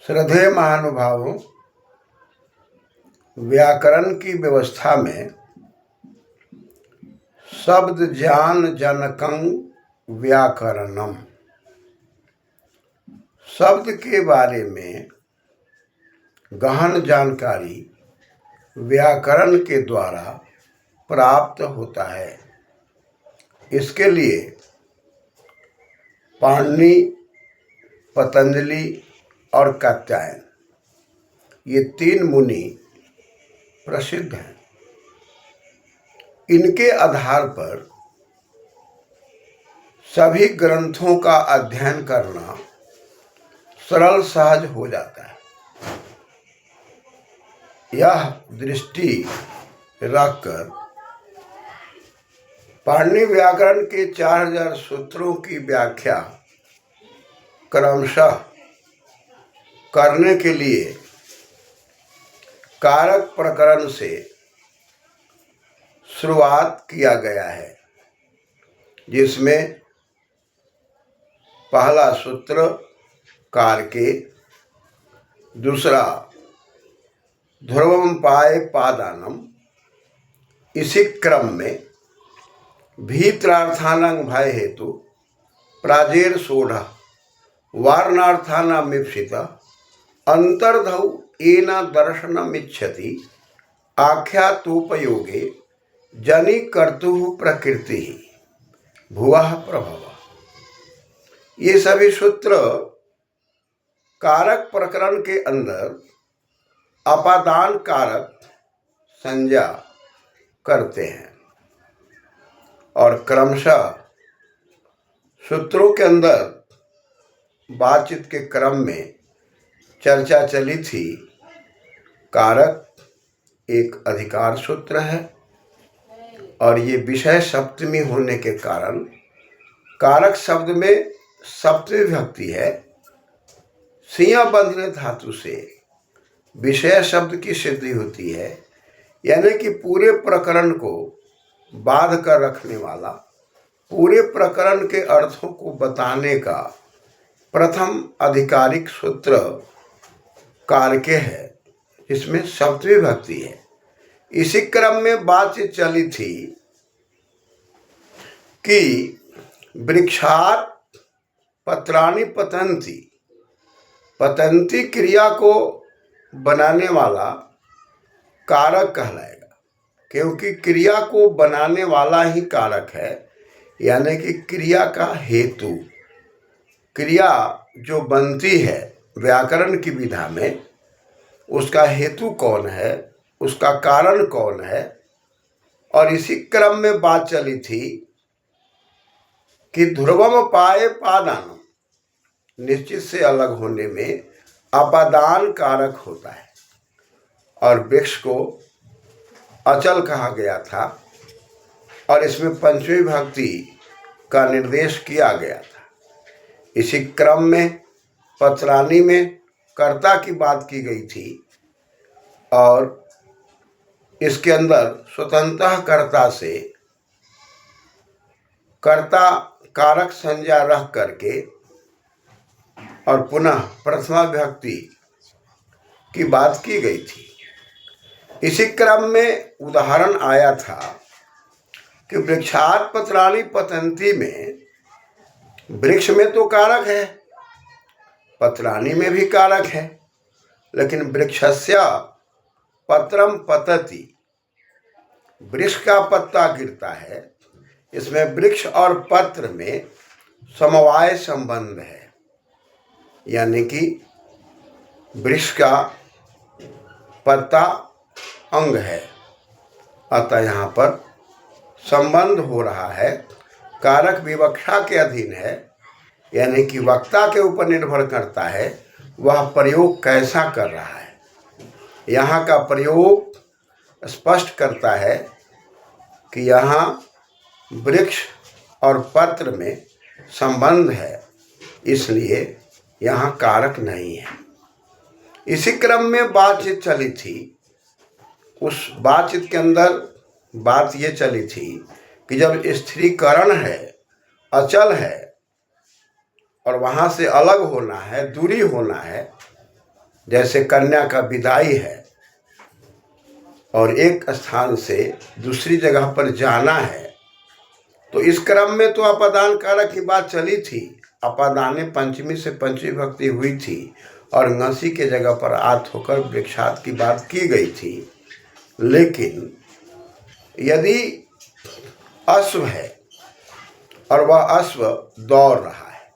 श्रद्धेय महानुभावों, व्याकरण की व्यवस्था में शब्द ज्ञान जनकं व्याकरणम, शब्द के बारे में गहन जानकारी व्याकरण के द्वारा प्राप्त होता है। इसके लिए पाणिनि, पतंजलि और कात्यायन ये तीन मुनि प्रसिद्ध हैं। इनके आधार पर सभी ग्रंथों का अध्ययन करना सरल सहज हो जाता है। यह दृष्टि रखकर पाणिनि व्याकरण के 4000 सूत्रों की व्याख्या क्रमशः करने के लिए कारक प्रकरण से शुरुआत किया गया है, जिसमें पहला सूत्र कारके, दूसरा ध्रुवम पाए पादानम। इसी क्रम में भीत्रार्थानां भय हेतु प्राजेर सोढ़ वारणार्थानामीप्सित अंतर्धौ एना दर्शनमिच्छति आख्यातोपयोगे जनि कर्तुः प्रकृति भुवः प्रभव। ये सभी सूत्र कारक प्रकरण के अंदर अपादान कारक संज्ञा करते हैं और क्रमशः सूत्रों के अंदर बातचीत के क्रम में चर्चा चली थी। कारक एक अधिकार सूत्र है और ये विषय सप्तमी होने के कारण कारक शब्द में सप्तमी विभक्ति है। सिंह बंधने धातु से विषय शब्द की सिद्धि होती है, यानी कि पूरे प्रकरण को बांध कर रखने वाला, पूरे प्रकरण के अर्थों को बताने का प्रथम आधिकारिक सूत्र कारके है, इसमें सप्तमी विभक्ति है। इसी क्रम में बातचीत चली थी कि वृक्षात् पत्राणि पतन्ति, पतन्ति क्रिया को बनाने वाला कारक कहलाएगा, क्योंकि क्रिया को बनाने वाला ही कारक है, यानी कि क्रिया का हेतु। क्रिया जो बनती है व्याकरण की विधा में, उसका हेतु कौन है, उसका कारण कौन है। और इसी क्रम में बात चली थी कि ध्रुवम पाए पादानम, निश्चित से अलग होने में अपादान कारक होता है और वृक्ष को अचल कहा गया था और इसमें पंचमी विभक्ति का निर्देश किया गया था। इसी क्रम में पत्राणि में कर्ता की बात की गई थी और इसके अंदर स्वतंत्रतः कर्ता से कर्ता कारक संज्ञा रख करके और पुनः प्रथमा विभक्ति की बात की गई थी। इसी क्रम में उदाहरण आया था कि वृक्षात् पत्राणि पतन्ति में वृक्ष में तो कारक है, पत्राणि में भी कारक है, लेकिन वृक्षस्य पत्रम पतति, वृक्ष का पत्ता गिरता है। इसमें वृक्ष और पत्र में समवाय संबंध है, यानी कि वृक्ष का पत्ता अंग है, अतः यहाँ पर संबंध हो रहा है। कारक विवक्षा के अधीन है, यानी कि वक्ता के ऊपर निर्भर करता है वह प्रयोग कैसा कर रहा है। यहाँ का प्रयोग स्पष्ट करता है कि यहाँ वृक्ष और पत्र में संबंध है, इसलिए यहाँ कारक नहीं है। इसी क्रम में बातचीत चली थी। उस बातचीत के अंदर बात ये चली थी कि जब स्थिरीकरण है, अचल है और वहाँ से अलग होना है, दूरी होना है, जैसे कन्या का विदाई है और एक स्थान से दूसरी जगह पर जाना है, तो इस क्रम में तो अपादान कारक की बात चली थी। अपादाने पंचमी से पंचमी भक्ति हुई थी और ngसी के जगह पर आत होकर वृक्षात की बात की गई थी। लेकिन यदि अश्व है और वह अश्व दौड़ रहा है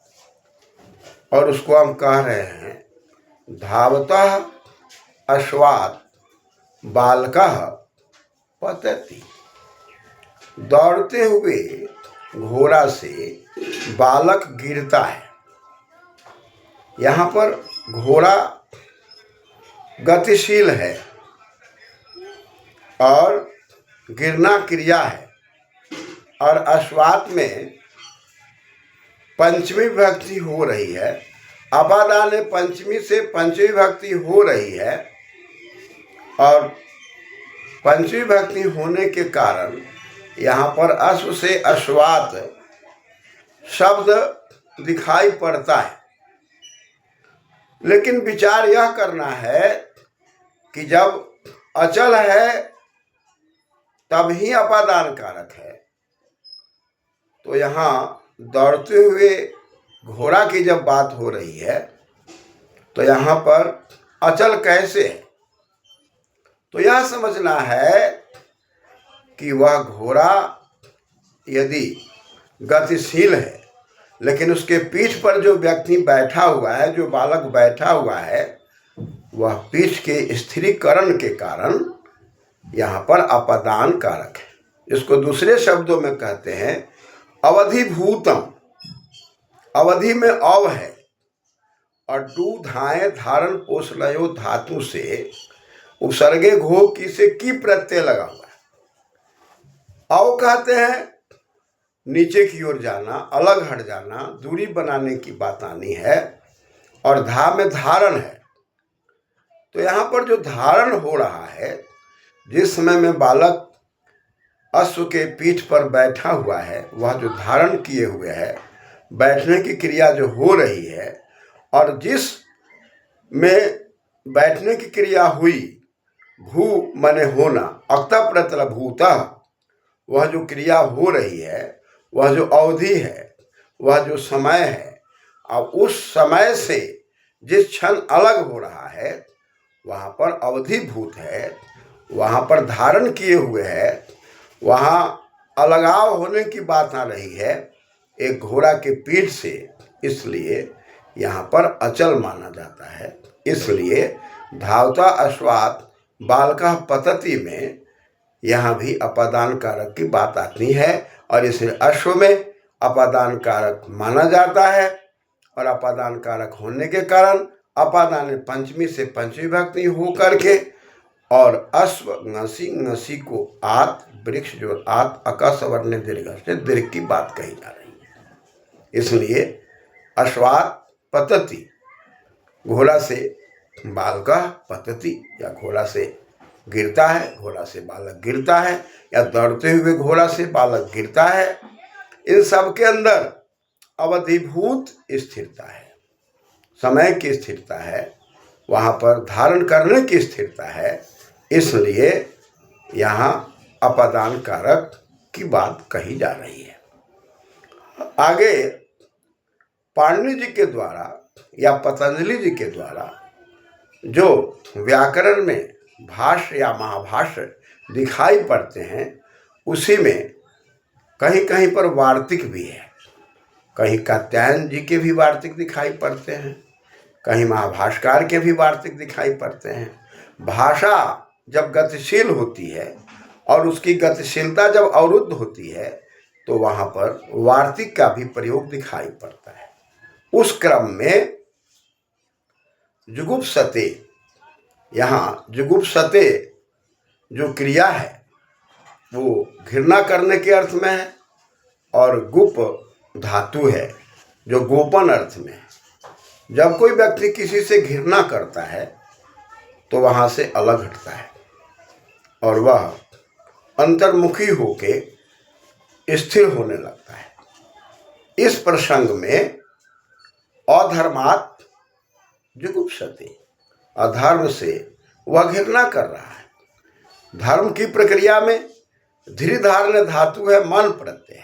और उसको हम कह रहे हैं धावतः अश्वात् बालकः पतति, दौड़ते हुए घोड़ा से बालक गिरता है। यहाँ पर घोड़ा गतिशील है और गिरना क्रिया है, और अश्वात में पंचमी विभक्ति हो रही है। अपादाने पंचमी से पंचमी विभक्ति हो रही है और पंचमी विभक्ति होने के कारण यहाँ पर अश्व से अश्वात शब्द दिखाई पड़ता है। लेकिन विचार यह करना है कि जब अचल है तब ही अपादान कारक है, तो यहाँ दौड़ते हुए घोड़ा की जब बात हो रही है तो यहाँ पर अचल कैसे है? तो यह समझना है कि वह घोड़ा यदि गतिशील है लेकिन उसके पीठ पर जो व्यक्ति बैठा हुआ है, जो बालक बैठा हुआ है, वह पीठ के स्थिरीकरण के कारण यहाँ पर अपादान कारक है। इसको दूसरे शब्दों में कहते हैं अवधिभूतम। अवधि में अव है और डू धाए धारण पोषलयो धातु से उपसर्गे घो की से की प्रत्यय लगा हुआ है। अव कहते हैं नीचे की ओर जाना, अलग हट जाना, दूरी बनाने की बात आनी है, और धा में धारण है। तो यहाँ पर जो धारण हो रहा है, जिस समय में बालक अश्व के पीठ पर बैठा हुआ है, वह जो धारण किए हुए है, बैठने की क्रिया जो हो रही है, और जिस में बैठने की क्रिया हुई, भू मने होना, अक्ता प्रत्यय भूतः, वह जो क्रिया हो रही है, वह जो अवधि है, वह जो समय है, अब उस समय से जिस क्षण अलग हो रहा है वहाँ पर अवधिभूत है, वहाँ पर धारण किए हुए है, वहाँ अलगाव होने की बात आ रही है एक घोड़ा के पीठ से, इसलिए यहाँ पर अचल माना जाता है। इसलिए धावता अश्वात् बालकः पतति में यहाँ भी अपादान कारक की बात आती है, और इसलिए अश्व में अपादान कारक माना जाता है, और अपादान कारक होने के कारण अपादान पंचमी से पंचमी विभक्ति हो करके, और अश्व ngसी, ngसी को आत, वृक्ष जो आत अकस वर्ण दीर्घ से दीर्घ की बात कही जा रही है। इसलिए अश्वात् पतति, घोड़ा से बालकः पतति, या घोड़ा से गिरता है, घोड़ा से बालक गिरता है, या दौड़ते हुए घोड़ा से बालक गिरता है। इन सब के अंदर अवधिभूत स्थिरता है, समय की स्थिरता है, वहाँ पर धारण करने की स्थिरता है। इसलिए यहाँ अपादान कारक की बात कही जा रही है। आगे पाणिनि जी के द्वारा या पतंजलि जी के द्वारा जो व्याकरण में भाष्य या महाभाष्य दिखाई पड़ते हैं, उसी में कहीं कहीं पर वार्तिक भी है, कहीं कात्यायन जी के भी वार्तिक दिखाई पड़ते हैं, कहीं महाभाष्यकार के भी वार्तिक दिखाई पड़ते हैं। भाषा जब गतिशील होती है और उसकी गतिशीलता जब अवरुद्ध होती है तो वहाँ पर वार्तिक का भी प्रयोग दिखाई पड़ता है। उस क्रम में जुगुप्सते, यहाँ जुगुप्सते जो क्रिया है वो घृणा करने के अर्थ में है, और गुप धातु है जो गोपन अर्थ में है। जब कोई व्यक्ति किसी से घृणा करता है तो वहाँ से अलग हटता है और वह अंतर्मुखी होके स्थिर होने लगता है। इस प्रसंग में अधर्मात् जुगुप्सते, अधर्म से वह घृणा कर रहा है। धर्म की प्रक्रिया में धीरे धारण धातु है मन प्रत्यय।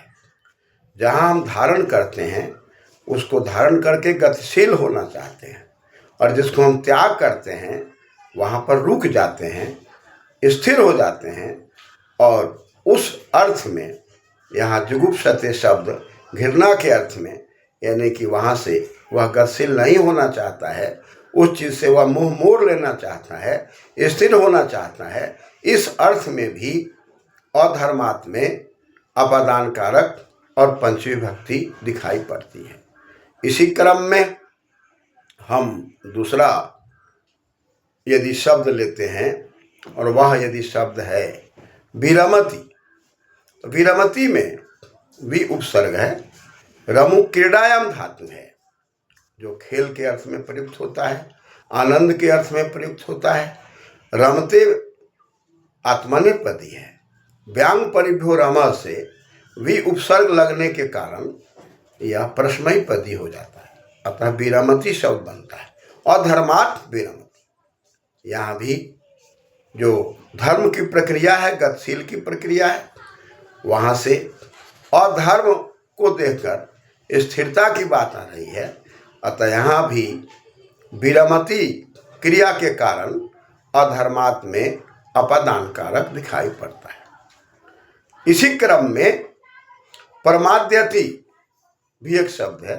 जहाँ हम धारण करते हैं उसको धारण करके गतिशील होना चाहते हैं, और जिसको हम त्याग करते हैं वहाँ पर रुक जाते हैं, स्थिर हो जाते हैं। और उस अर्थ में यहाँ जुगुप्सते शब्द घृणा के अर्थ में, यानी कि वहाँ से वह गतिशील नहीं होना चाहता है, उस चीज़ से वह मुंह मोड़ लेना चाहता है, स्थिर होना चाहता है। इस अर्थ में भी अधर्मात् में अपादान कारक और पंचमी विभक्ति दिखाई पड़ती है। इसी क्रम में हम दूसरा यदि शब्द लेते हैं, और वह यदि शब्द है विरमति, तो विरमति में वि उपसर्ग है, रमु क्रीडायाम धातु है, जो खेल के अर्थ में प्रयुक्त होता है, आनंद के अर्थ में प्रयुक्त होता है। रमते आत्मनेपदी है। व्यांग परिभ्यो रम से वि उपसर्ग लगने के कारण यह परस्मयी पदी हो जाता है, अतः विरमति शब्द बनता है। अधर्मात् विरमति, यहाँ भी जो धर्म की प्रक्रिया है, गतिशील की प्रक्रिया है, वहाँ से अधर्म को देखकर स्थिरता की बात आ रही है, अतः यहाँ भी विरमति क्रिया के कारण अधर्मात् में अपादान कारक दिखाई पड़ता है। इसी क्रम में परमाद्यति भी एक शब्द है,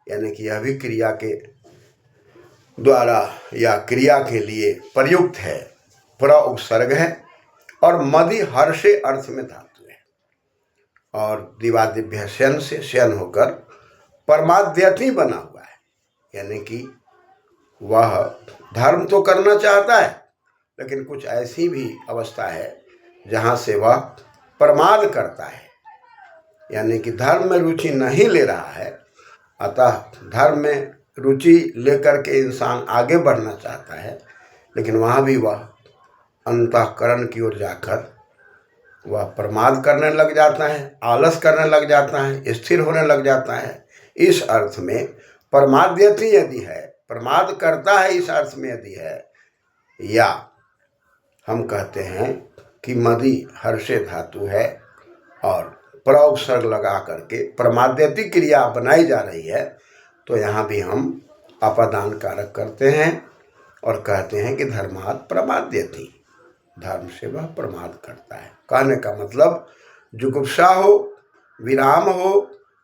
यानी कि यह भी क्रिया के द्वारा या क्रिया के लिए प्रयुक्त है, प्र उपसर्ग है और मदि हर्षे अर्थ में धातु है, और दिवादिभ्य शयन से शयन होकर परमाद्यति बना हुआ है, यानी कि वह धर्म तो करना चाहता है, लेकिन कुछ ऐसी भी अवस्था है जहाँ से वह प्रमाद करता है, यानी कि धर्म में रुचि नहीं ले रहा है। अतः धर्म में रुचि लेकर के इंसान आगे बढ़ना चाहता है, लेकिन वहाँ भी वह अंतःकरण की ओर जाकर वह प्रमाद करने लग जाता है, आलस करने लग जाता है, स्थिर होने लग जाता है। इस अर्थ में परमाद्यति यदि है, प्रमाद करता है, इस अर्थ में यदि है, या हम कहते हैं कि मदि हर्षे धातु है और प्र उपसर्ग लगा करके प्रमाद्यति क्रिया बनाई जा रही है, तो यहाँ भी हम अपादान कारक करते हैं और कहते हैं कि धर्मात् प्रमाद्यति, धर्म से वह प्रमाद करता है। कहने का मतलब जुगुप्सा हो, विराम हो,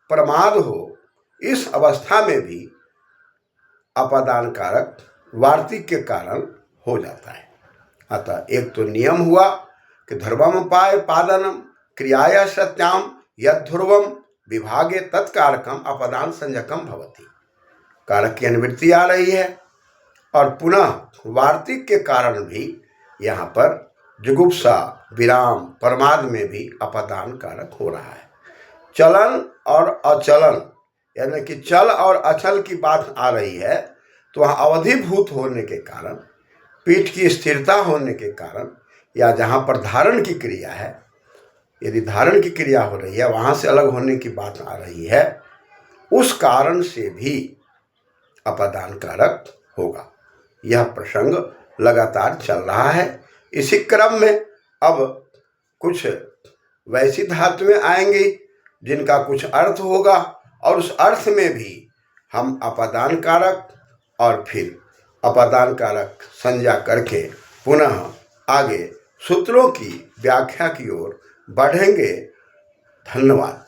प्रमाद हो, इस अवस्था में भी अपादान कारक वार्तिक के कारण हो जाता है। अतः एक तो नियम हुआ कि ध्रुवम पाय पादनम क्रियाया सत्याम यद ध्रुवम विभागे तत्कारकम अपदान संजकम भवति, कारक की अनुवृत्ति आ रही है, और पुनः वार्तिक के कारण भी यहाँ पर जुगुप्सा, विराम, प्रमाद में भी अपदान कारक हो रहा है। चलन और अचलन, यानी कि चल और अचल की बात आ रही है, तो वहाँ अवधिभूत होने के कारण, पीठ की स्थिरता होने के कारण, या जहाँ पर धारण की क्रिया है, यदि धारण की क्रिया हो रही है, वहाँ से अलग होने की बात आ रही है, उस कारण से भी अपादान कारक होगा। यह प्रसंग लगातार चल रहा है। इसी क्रम में अब कुछ वैसी धातुएं आएंगी जिनका कुछ अर्थ होगा, और उस अर्थ में भी हम अपादान कारक और फिर अपादान कारक संज्ञा करके पुनः आगे सूत्रों की व्याख्या की ओर बढ़ेंगे। धन्यवाद।